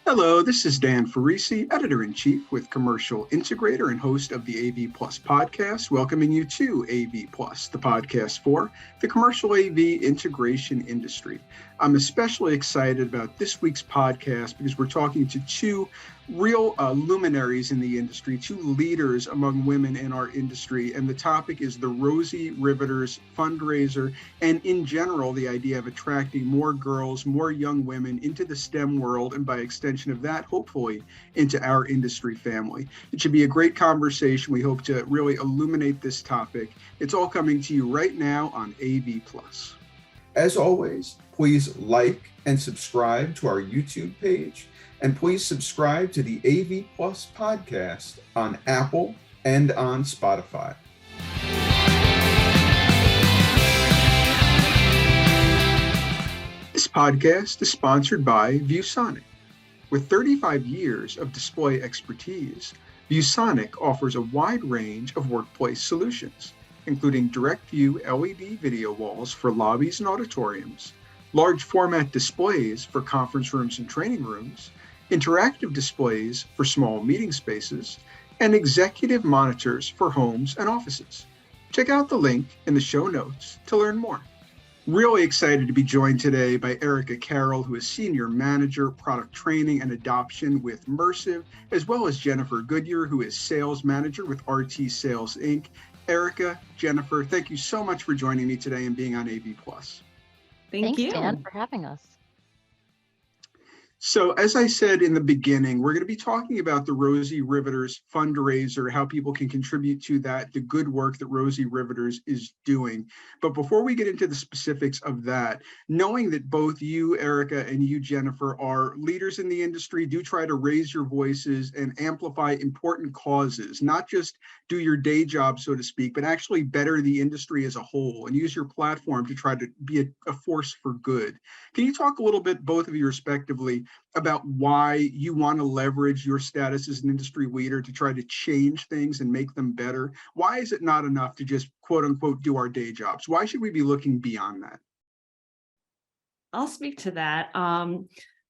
Hello, this is Dan Ferrisi, Editor-in-Chief with Commercial Integrator and host of the AV Plus podcast, welcoming you to AV Plus, the podcast for the commercial AV integration industry. I'm especially excited about this week's podcast because we're talking to two real luminaries in the industry, two leaders among women in our industry, and the topic is the Rosie Riveters fundraiser, and in general, the idea of attracting more girls, more young women into the STEM world, and by extension of that, hopefully, into our industry family. It should be a great conversation. We hope to really illuminate this topic. It's all coming to you right now on AV+. As always, please like and subscribe to our YouTube page, and please subscribe to the AV Plus podcast on Apple and on Spotify. This podcast is sponsored by ViewSonic. With 35 years of display expertise, ViewSonic offers a wide range of workplace solutions, including direct view LED video walls for lobbies and auditoriums, large format displays for conference rooms and training rooms, interactive displays for small meeting spaces, and executive monitors for homes and offices. Check out the link in the show notes to learn more. Really excited to be joined today by Erica Carroll, who is Senior Manager, Product Training and Adoption with Mersive, as well as Jennifer Goodyer, who is Sales Manager with RTSales, Inc. Erica, Jennifer, thank you so much for joining me today and being on AV+. Thanks, Dan, for having us. So as I said in the beginning, we're going to be talking about the Rosie Riveters fundraiser, how people can contribute to that, the good work that Rosie Riveters is doing. But before we get into the specifics of that, knowing that both you, Erica, and you, Jennifer, are leaders in the industry, do try to raise your voices and amplify important causes, not just do your day job, so to speak, but actually better the industry as a whole and use your platform to try to be a force for good. Can you talk a little bit, both of you respectively, about why you want to leverage your status as an industry leader to try to change things and make them better? Why is it not enough to just quote unquote do our day jobs? Why should we be looking beyond that? I'll speak to that.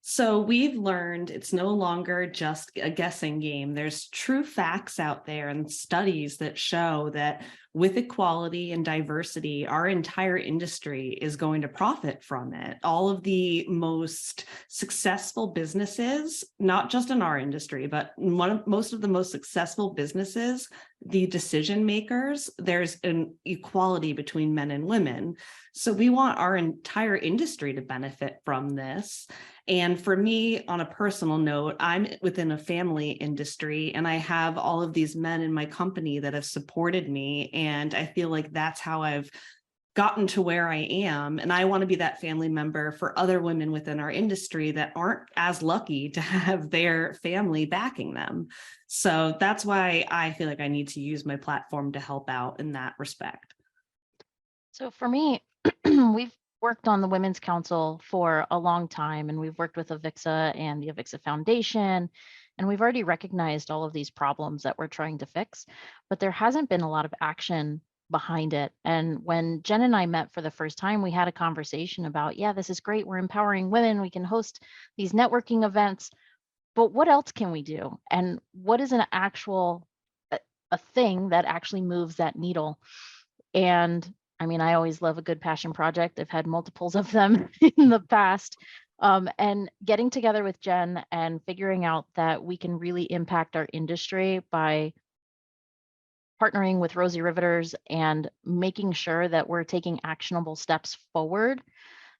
So we've learned it's no longer just a guessing game. There's true facts out there and studies that show that with equality and diversity, our entire industry is going to profit from it. All of the most successful businesses, not just in our industry, but most of the most successful businesses, the decision makers, there's an equality between men and women. So we want our entire industry to benefit from this. And for me, on a personal note, I'm within a family industry and I have all of these men in my company that have supported me. And I feel like that's how I've gotten to where I am. And I want to be that family member for other women within our industry that aren't as lucky to have their family backing them. So that's why I feel like I need to use my platform to help out in that respect. So for me, we've worked on the Women's Council for a long time, and we've worked with AVIXA and the AVIXA Foundation, and we've already recognized all of these problems that we're trying to fix, but there hasn't been a lot of action behind it. And when Jen and I met for the first time, we had a conversation about, yeah, this is great. We're empowering women. We can host these networking events, but what else can we do? And what is an actual, a thing that actually moves that needle? And I mean, I always love a good passion project. I've had multiples of them in the past. And getting together with Jen and figuring out that we can really impact our industry by partnering with Rosie Riveters and making sure that we're taking actionable steps forward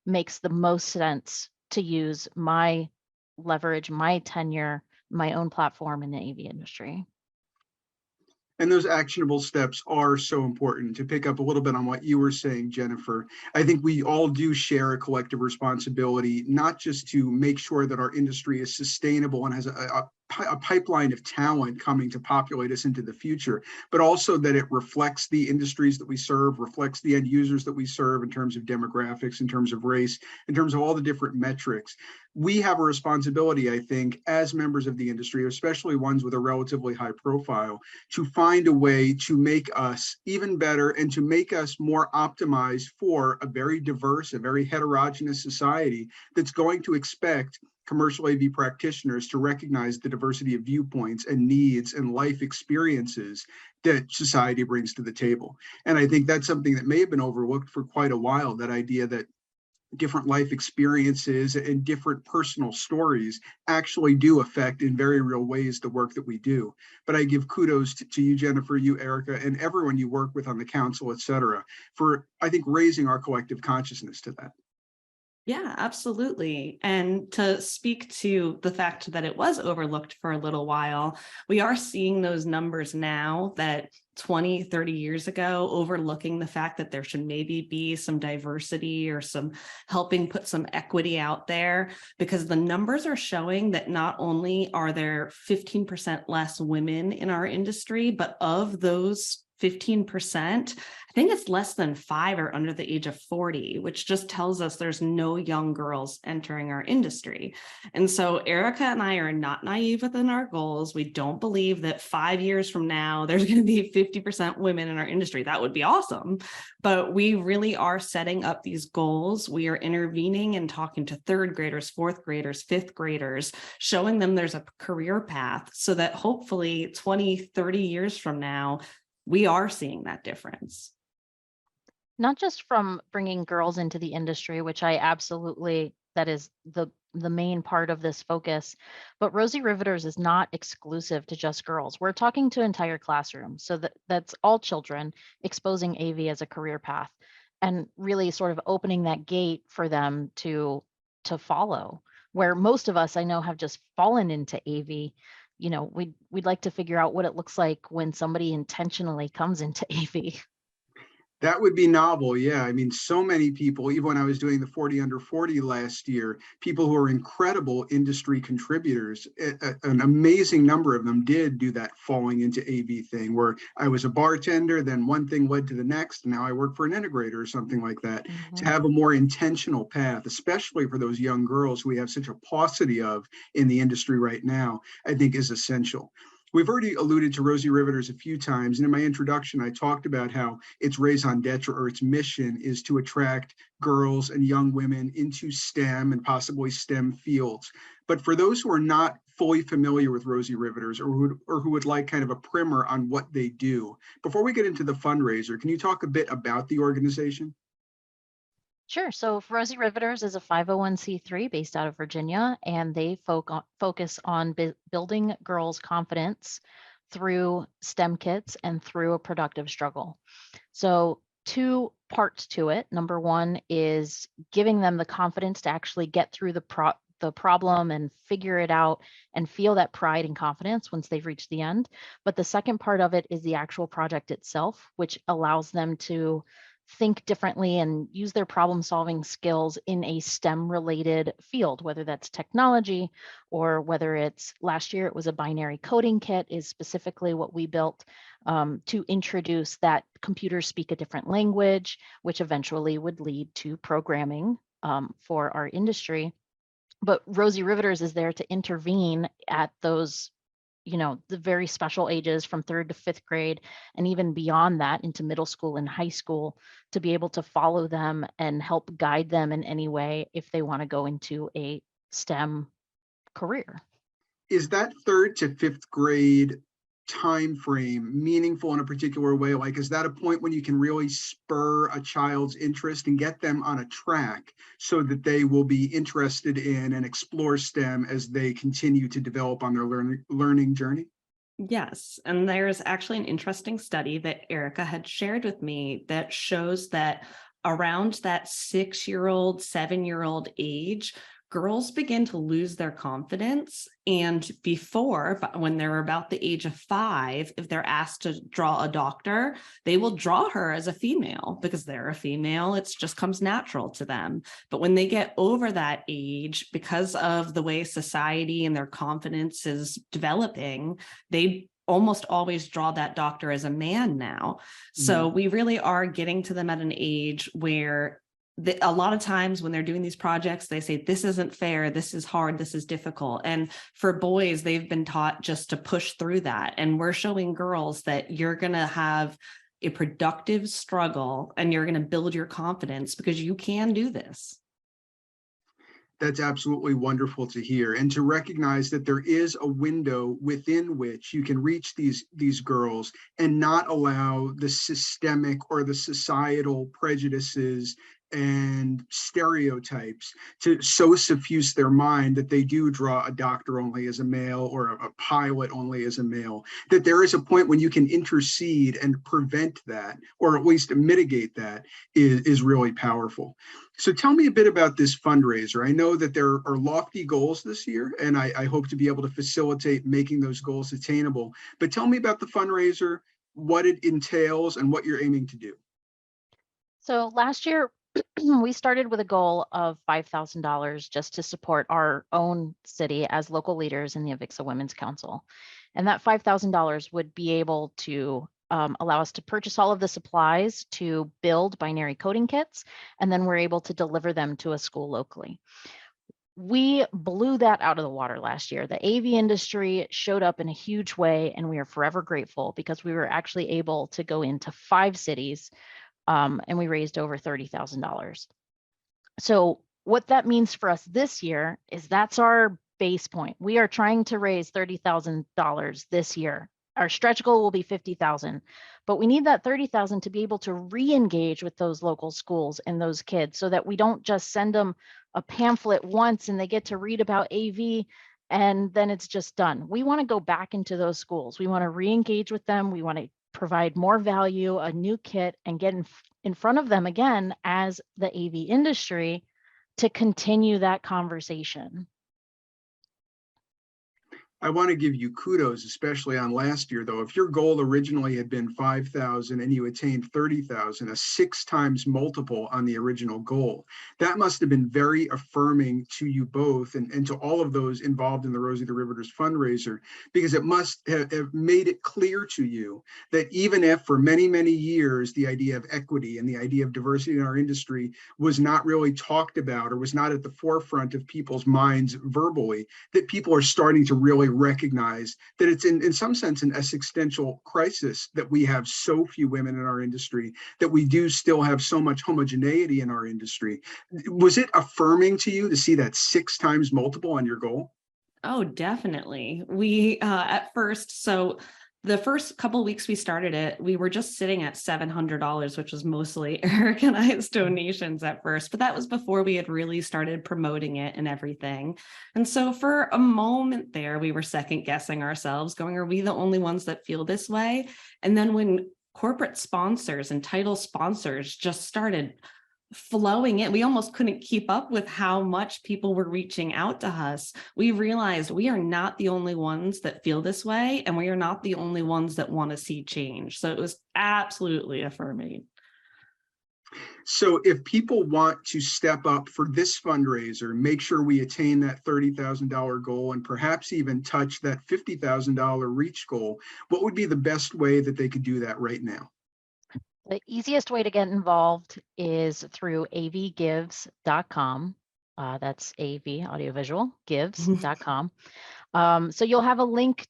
makes the most sense to use my leverage, my tenure, my own platform in the AV industry. And those actionable steps are so important. To pick up a little bit on what you were saying, Jennifer, I think we all do share a collective responsibility, not just to make sure that our industry is sustainable and has a pipeline of talent coming to populate us into the future, but also that it reflects the industries that we serve, reflects the end users that we serve in terms of demographics, in terms of race, in terms of all the different metrics. We have a responsibility, I think, as members of the industry, especially ones with a relatively high profile, to find a way to make us even better and to make us more optimized for a very diverse, a very heterogeneous society that's going to expect commercial AV practitioners to recognize the diversity of viewpoints and needs and life experiences that society brings to the table. And I think that's something that may have been overlooked for quite a while, that idea that different life experiences and different personal stories actually do affect in very real ways the work that we do. But I give kudos to you, Jennifer, you, Erica, and everyone you work with on the council, et cetera, for, I think, raising our collective consciousness to that. Yeah, absolutely. And to speak to the fact that it was overlooked for a little while, we are seeing those numbers now that 20, 30 years ago, overlooking the fact that there should maybe be some diversity or some helping put some equity out there, because the numbers are showing that not only are there 15% less women in our industry, but of those 15%, I think it's less than 5 are under the age of 40, which just tells us there's no young girls entering our industry. And so Erica and I are not naive within our goals. We don't believe that 5 years from now, there's going to be 50% women in our industry. That would be awesome. But we really are setting up these goals. We are intervening and talking to 3rd graders, 4th graders, 5th graders, showing them there's a career path so that hopefully 20, 30 years from now, we are seeing that difference. Not just from bringing girls into the industry, which I absolutely, that is the main part of this focus, but Rosie Riveters is not exclusive to just girls. We're talking to entire classrooms. So that's all children, exposing AV as a career path and really sort of opening that gate for them to follow, where most of us I know have just fallen into AV. You know, we'd like to figure out what it looks like when somebody intentionally comes into AV. That would be novel. Yeah. I mean, so many people, even when I was doing the 40 under 40 last year, people who are incredible industry contributors, an amazing number of them did do that falling into AV thing where I was a bartender, then one thing led to the next, and now I work for an integrator or something like that. Mm-hmm. To have a more intentional path, especially for those young girls we have such a paucity of in the industry right now, I think is essential. We've already alluded to Rosie Riveters a few times, and in my introduction, I talked about how its raison d'etre, or its mission, is to attract girls and young women into STEM and possibly STEM fields. But for those who are not fully familiar with Rosie Riveters, or who would like kind of a primer on what they do, before we get into the fundraiser, can you talk a bit about the organization? Sure. So Rosie Riveters is a 501c3 based out of Virginia, and they focus on building girls' confidence through STEM kits and through a productive struggle. So 2 parts to it. Number 1 is giving them the confidence to actually get through the problem and figure it out and feel that pride and confidence once they've reached the end. But the second part of it is the actual project itself, which allows them to think differently and use their problem solving skills in a STEM related field, whether that's technology or whether it's, last year it was a binary coding kit, is specifically what we built to introduce that computers speak a different language, which eventually would lead to programming for our industry. But Rosie Riveters is there to intervene at those, the very special ages from 3rd to 5th grade, and even beyond that into middle school and high school, to be able to follow them and help guide them in any way if they want to go into a STEM career. Is that 3rd to 5th grade time frame meaningful in a particular way? Like, is that a point when you can really spur a child's interest and get them on a track so that they will be interested in and explore STEM as they continue to develop on their learning journey? Yes. And there's actually an interesting study that Erica had shared with me that shows that around that 6-year-old, 7-year-old age, girls begin to lose their confidence. And before, when they're about the age of 5, if they're asked to draw a doctor, they will draw her as a female because they're a female. It just comes natural to them. But when they get over that age, because of the way society and their confidence is developing, they almost always draw that doctor as a man now. So we really are getting to them at an age where a lot of times when they're doing these projects, they say, this isn't fair, this is hard, this is difficult. And for boys, they've been taught just to push through that. And we're showing girls that you're going to have a productive struggle and you're going to build your confidence because you can do this. That's absolutely wonderful to hear, and to recognize that there is a window within which you can reach these girls and not allow the systemic or the societal prejudices and stereotypes to so suffuse their mind that they do draw a doctor only as a male or a pilot only as a male. That there is a point when you can intercede and prevent that, or at least mitigate that, is really powerful. So tell me a bit about this fundraiser. I know that there are lofty goals this year, and I hope to be able to facilitate making those goals attainable. But tell me about the fundraiser, what it entails, and what you're aiming to do. So last year, we started with a goal of $5,000 just to support our own city as local leaders in the AVIXA Women's Council. And that $5,000 would be able to allow us to purchase all of the supplies to build binary coding kits, and then we're able to deliver them to a school locally. We blew that out of the water last year. The AV industry showed up in a huge way, and we are forever grateful because we were actually able to go into 5 cities, and we raised over $30,000. So what that means for us this year is that's our base point. We are trying to raise $30,000 this year. Our stretch goal will be 50,000, but we need that 30,000 to be able to re-engage with those local schools and those kids so that we don't just send them a pamphlet once and they get to read about AV and then it's just done. We want to go back into those schools. We want to re-engage with them. We want to provide more value, a new kit, and get in front of them again as the AV industry to continue that conversation. I want to give you kudos, especially on last year, though. If your goal originally had been 5,000 and you attained 30,000, a 6 times multiple on the original goal, that must have been very affirming to you both and to all of those involved in the Rosie the Riveters fundraiser, because it must have made it clear to you that even if for many, many years, the idea of equity and the idea of diversity in our industry was not really talked about or was not at the forefront of people's minds verbally, that people are starting to really recognize that it's in some sense an existential crisis that we have so few women in our industry, that we do still have so much homogeneity in our industry. Was it affirming to you to see that 6 times multiple on your goal? Oh, definitely. We at first, so the first couple of weeks we started it, we were just sitting at $700, which was mostly Erica and I's donations at first, but that was before we had really started promoting it and everything. And so for a moment there, we were second guessing ourselves, going, are we the only ones that feel this way? And then when corporate sponsors and title sponsors just started flowing in, we almost couldn't keep up with how much people were reaching out to us. We realized we are not the only ones that feel this way, and we are not the only ones that want to see change. So it was absolutely affirming. So if people want to step up for this fundraiser, make sure we attain that $30,000 goal and perhaps even touch that $50,000 reach goal, what would be the best way that they could do that right now? The easiest way to get involved is through avgives.com. That's AV, audiovisual, gives.com. So you'll have a link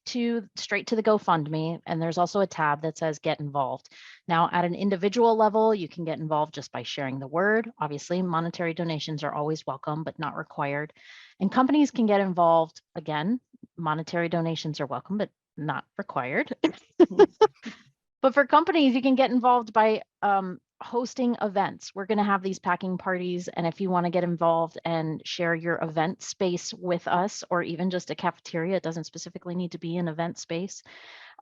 straight to the GoFundMe, and there's also a tab that says get involved. Now, at an individual level, you can get involved just by sharing the word. Obviously, monetary donations are always welcome, but not required. And companies can get involved. Again, monetary donations are welcome, but not required. But for companies, you can get involved by hosting events. We're going to have these packing parties. And if you want to get involved and share your event space with us, or even just a cafeteria, it doesn't specifically need to be an event space.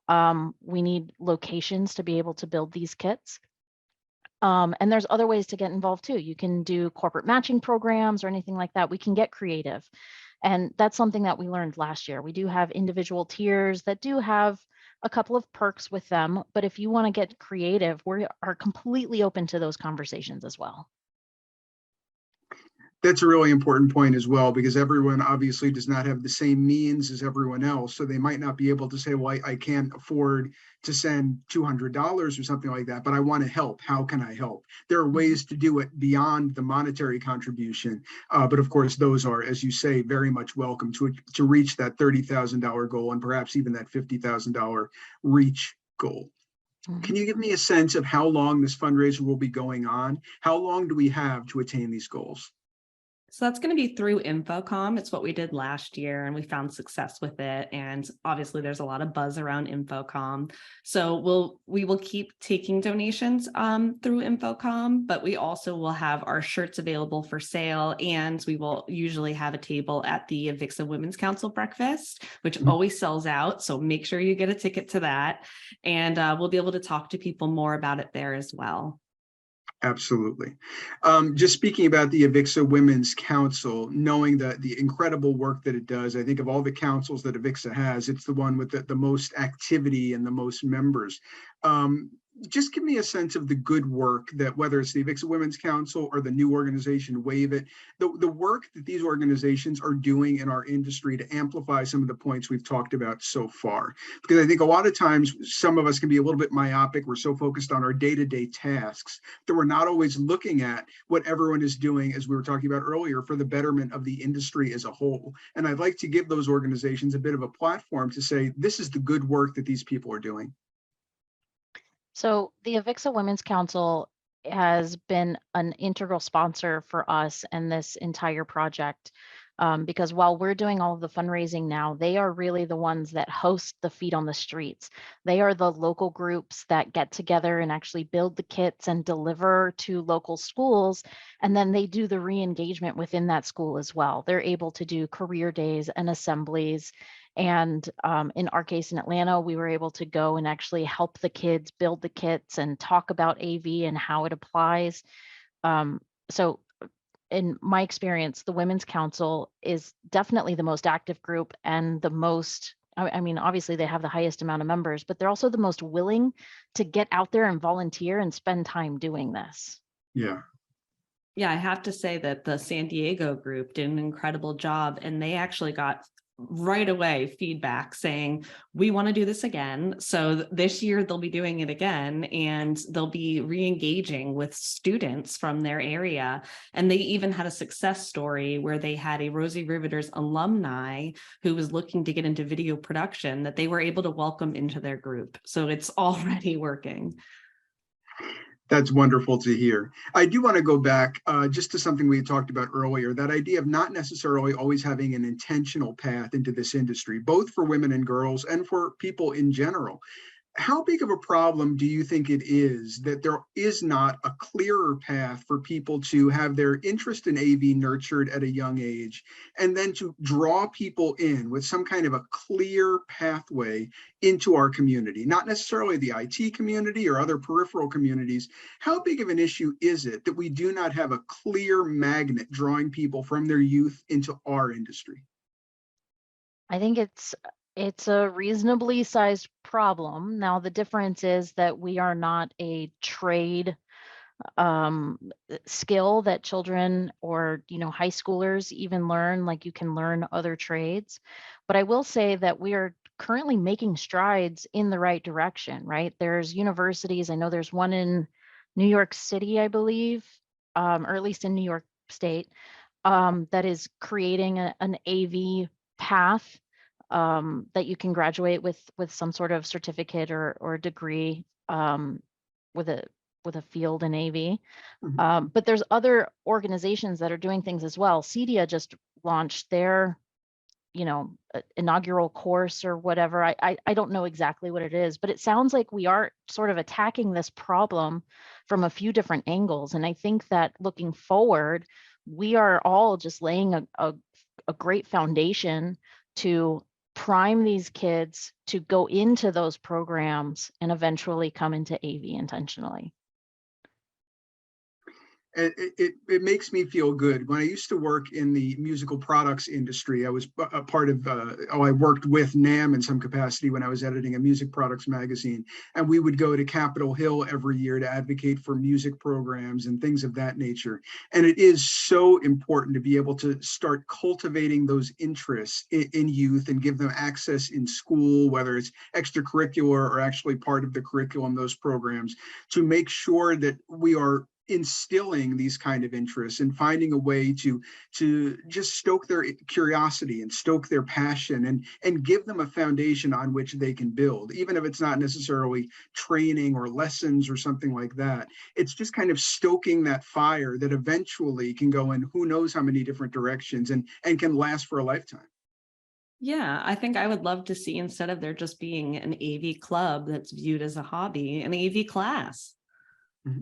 We need locations to be able to build these kits. And there's other ways to get involved too. You can do corporate matching programs or anything like that. We can get creative. And that's something that we learned last year. We do have individual tiers that do have a couple of perks with them, but if you want to get creative, we are completely open to those conversations as well. That's a really important point as well, because everyone obviously does not have the same means as everyone else. So they might not be able to say, well, I can't afford to send $200 or something like that, but I want to help. How can I help? There are ways to do it beyond the monetary contribution. But of course, those are, as you say, very much welcome to reach that $30,000 goal and perhaps even that $50,000 reach goal. Can you give me a sense of how long this fundraiser will be going on? How long do we have to attain these goals? So that's going to be through Infocom. It's what we did last year, and we found success with it. And obviously, there's a lot of buzz around Infocom. So we will keep taking donations through Infocom, but we also will have our shirts available for sale, and we will usually have a table at the AVIXA Women's Council breakfast, which always sells out. So make sure you get a ticket to that, and we'll be able to talk to people more about it there as well. Absolutely. Just speaking about the AVIXA Women's Council, knowing that the incredible work that it does, I think of all the councils that AVIXA has, it's the one with the most activity and the most members. Just give me a sense of the good work that, whether it's the AVIXA Women's Council or the new organization Wave It, the work that these organizations are doing in our industry to amplify some of the points we've talked about so far. Because I think a lot of times some of us can be a little bit myopic. We're so focused on our day-to-day tasks that we're not always looking at what everyone is doing, as we were talking about earlier, for the betterment of the industry as a whole. And I'd like to give those organizations a bit of a platform to say, this is the good work that these people are doing. So the AVIXA Women's Council has been an integral sponsor for us and this entire project, because while we're doing all of the fundraising now, they are really the ones that host the feet on the streets. They are the local groups that get together and actually build the kits and deliver to local schools. And then they do the re-engagement within that school as well. They're able to do career days and assemblies. And in our case in Atlanta, we were able to go and actually help the kids build the kits and talk about AV and how it applies. So in my experience, the Women's Council is definitely the most active group and the most, I mean, obviously they have the highest amount of members, but they're also the most willing to get out there and volunteer and spend time doing this. Yeah. Yeah, I have to say that the San Diego group did an incredible job, and they actually got right away feedback saying, we want to do this again. So this year they'll be doing it again, and they'll be re-engaging with students from their area. And they even had a success story where they had a Rosie Riveters alumni who was looking to get into video production that they were able to welcome into their group. So it's already working. That's wonderful to hear. I do want to go back just to something we talked about earlier, that idea of not necessarily always having an intentional path into this industry, both for women and girls and for people in general. How big of a problem do you think it is that there is not a clearer path for people to have their interest in AV nurtured at a young age, and then to draw people in with some kind of a clear pathway into our community, not necessarily the IT community or other peripheral communities? How big of an issue is it that we do not have a clear magnet drawing people from their youth into our industry? I think it's a reasonably sized problem. Now, the difference is that we are not a trade skill that children or, high schoolers even learn, like you can learn other trades. But I will say that we are currently making strides in the right direction, right? There's universities, I know there's one in New York City, I believe, or at least in New York State, that is creating an AV path that you can graduate with some sort of certificate or degree with a field in AV. But there's other organizations that are doing things as well. CEDIA just launched their inaugural course or whatever. I don't know exactly what it is, but it sounds like we are sort of attacking this problem from a few different angles. And I think that looking forward, we are all just laying a great foundation to prime these kids to go into those programs and eventually come into AV intentionally. It makes me feel good. When I used to work in the musical products industry, I was a part of, I worked with NAMM in some capacity when I was editing a music products magazine. And we would go to Capitol Hill every year to advocate for music programs and things of that nature. And it is so important to be able to start cultivating those interests in youth and give them access in school, whether it's extracurricular or actually part of the curriculum, those programs, to make sure that we are instilling these kind of interests and finding a way to just stoke their curiosity and stoke their passion and give them a foundation on which they can build, even if it's not necessarily training or lessons or something like that. It's just kind of stoking that fire that eventually can go in who knows how many different directions and can last for a lifetime. Yeah, I think I would love to see, instead of there just being an AV club that's viewed as a hobby, an AV class. Mm-hmm.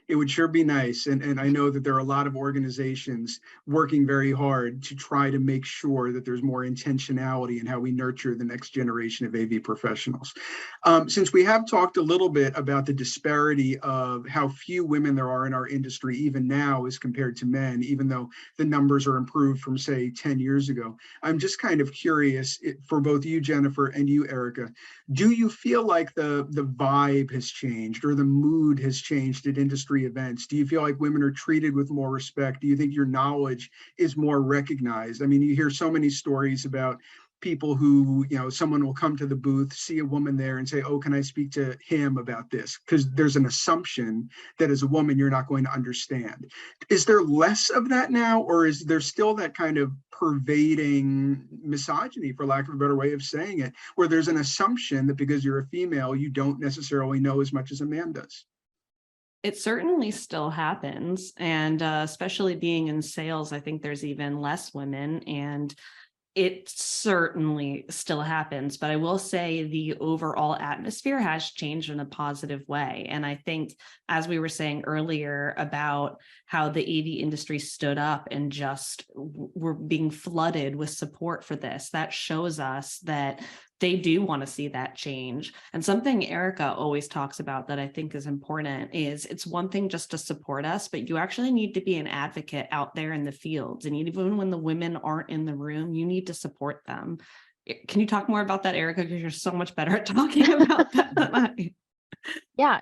It would sure be nice. And I know that there are a lot of organizations working very hard to try to make sure that there's more intentionality in how we nurture the next generation of AV professionals. Since we have talked a little bit about the disparity of how few women there are in our industry, even now as compared to men, even though the numbers are improved from, say, 10 years ago, I'm just kind of curious for both you, Jennifer, and you, Erica, do you feel like the vibe has changed or the mood has changed at industry events? Do you feel like women are treated with more respect? Do you think your knowledge is more recognized? I mean, you hear so many stories about people who, someone will come to the booth, see a woman there and say, oh, can I speak to him about this? Because there's an assumption that as a woman, you're not going to understand. Is there less of that now, or is there still that kind of pervading misogyny, for lack of a better way of saying it, where there's an assumption that because you're a female, you don't necessarily know as much as a man does? It certainly still happens. And especially being in sales, I think there's even less women, and it certainly still happens. But I will say the overall atmosphere has changed in a positive way. And I think, as we were saying earlier about how the AV industry stood up and just were being flooded with support for this, that shows us that they do want to see that change. And something Erica always talks about that I think is important is it's one thing just to support us, but you actually need to be an advocate out there in the fields. And even when the women aren't in the room, you need to support them. Can you talk more about that, Erica? Because you're so much better at talking about that than I. Yeah,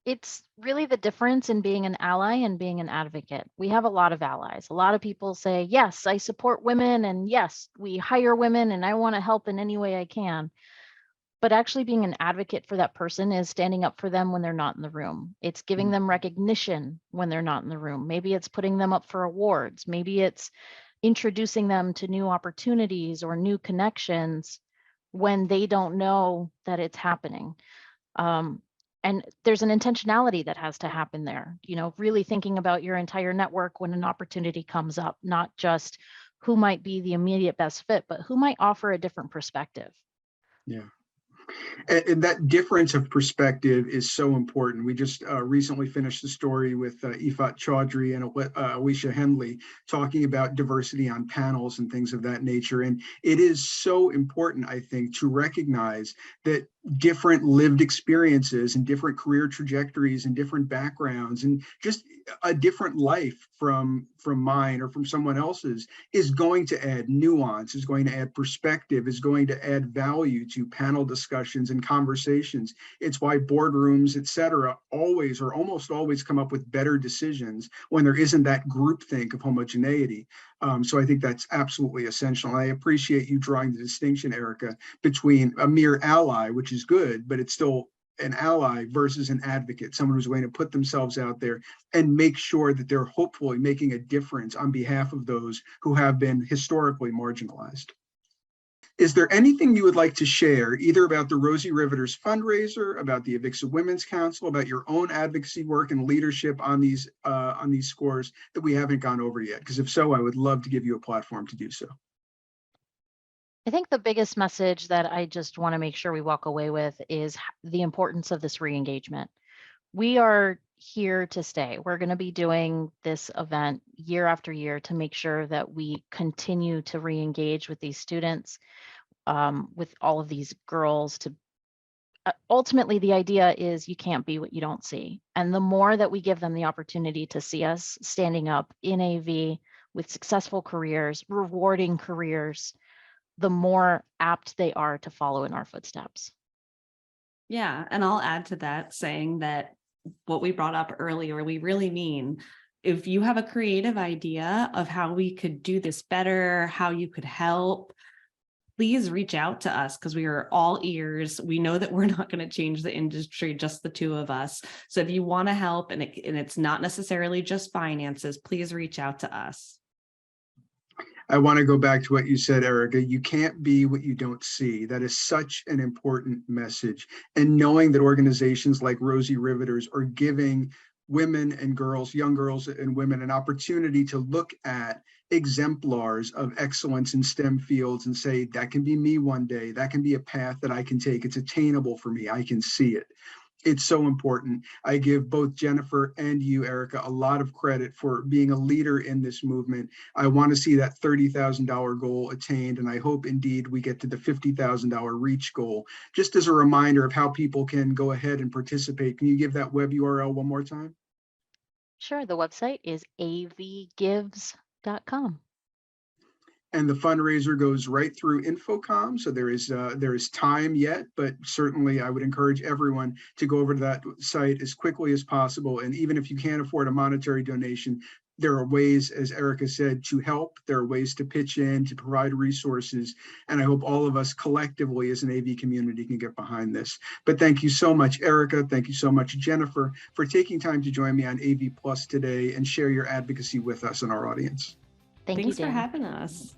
it's really the difference in being an ally and being an advocate. We have a lot of allies. A lot of people say, yes, I support women, and yes, we hire women, and I want to help in any way I can. But actually being an advocate for that person is standing up for them when they're not in the room. It's giving them recognition when they're not in the room. Maybe it's putting them up for awards. Maybe it's introducing them to new opportunities or new connections when they don't know that it's happening. And there's an intentionality that has to happen there, really thinking about your entire network when an opportunity comes up, not just who might be the immediate best fit, but who might offer a different perspective. Yeah. And that difference of perspective is so important. We just recently finished the story with Ifat Chaudhry and Alicia Henley talking about diversity on panels and things of that nature. And it is so important, I think, to recognize that different lived experiences and different career trajectories and different backgrounds and just a different life from mine or from someone else's is going to add nuance, is going to add perspective, is going to add value to panel discussions and conversations. It's why boardrooms, et cetera, always or almost always come up with better decisions when there isn't that groupthink of homogeneity. So I think that's absolutely essential. And I appreciate you drawing the distinction, Erica, between a mere ally, which is good, but it's still an ally versus an advocate, someone who's going to put themselves out there and make sure that they're hopefully making a difference on behalf of those who have been historically marginalized. Is there anything you would like to share, either about the Rosie Riveters fundraiser, about the AVIXA Women's Council, about your own advocacy work and leadership on these scores that we haven't gone over yet? Because if so, I would love to give you a platform to do so. I think the biggest message that I just want to make sure we walk away with is the importance of this re-engagement. We are here to stay. We're going to be doing this event year after year to make sure that we continue to re-engage with these students, with all of these girls. To ultimately, the idea is you can't be what you don't see. And the more that we give them the opportunity to see us standing up in AV with successful careers, rewarding careers, the more apt they are to follow in our footsteps. Yeah, and I'll add to that saying that what we brought up earlier, we really mean, if you have a creative idea of how we could do this better, how you could help, please reach out to us because we are all ears. We know that we're not going to change the industry, just the two of us. So if you want to help and it's not necessarily just finances, please reach out to us. I want to go back to what you said, Erica. You can't be what you don't see. That is such an important message. And knowing that organizations like Rosie Riveters are giving women and girls, young girls and women, an opportunity to look at exemplars of excellence in STEM fields and say, that can be me one day. That can be a path that I can take. It's attainable for me. I can see it. It's so important. I give both Jennifer and you, Erica, a lot of credit for being a leader in this movement. I want to see that $30,000 goal attained, and I hope indeed we get to the $50,000 reach goal. Just as a reminder of how people can go ahead and participate, can you give that web URL one more time? Sure. The website is avgives.com. And the fundraiser goes right through Infocom, so there is time yet, but certainly I would encourage everyone to go over to that site as quickly as possible. And even if you can't afford a monetary donation, there are ways, as Erica said, to help. There are ways to pitch in, to provide resources. And I hope all of us collectively as an AV community can get behind this. But thank you so much, Erica. Thank you so much, Jennifer, for taking time to join me on AV Plus today and share your advocacy with us and our audience. Thanks for having us.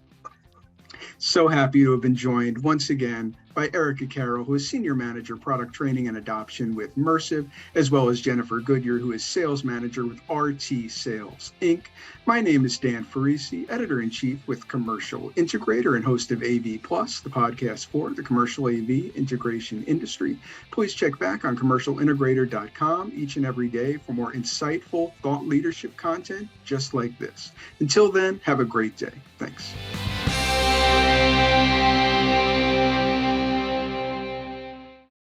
So happy to have been joined once again by Erica Carroll, who is Senior Manager, Product Training and Adoption with Mersive, as well as Jennifer Goodyer, who is Sales Manager with RTSales, Inc. My name is Dan Ferrisi, Editor-in-Chief with Commercial Integrator and host of AV Plus, the podcast for the commercial AV integration industry. Please check back on commercialintegrator.com each and every day for more insightful thought leadership content just like this. Until then, have a great day. Thanks.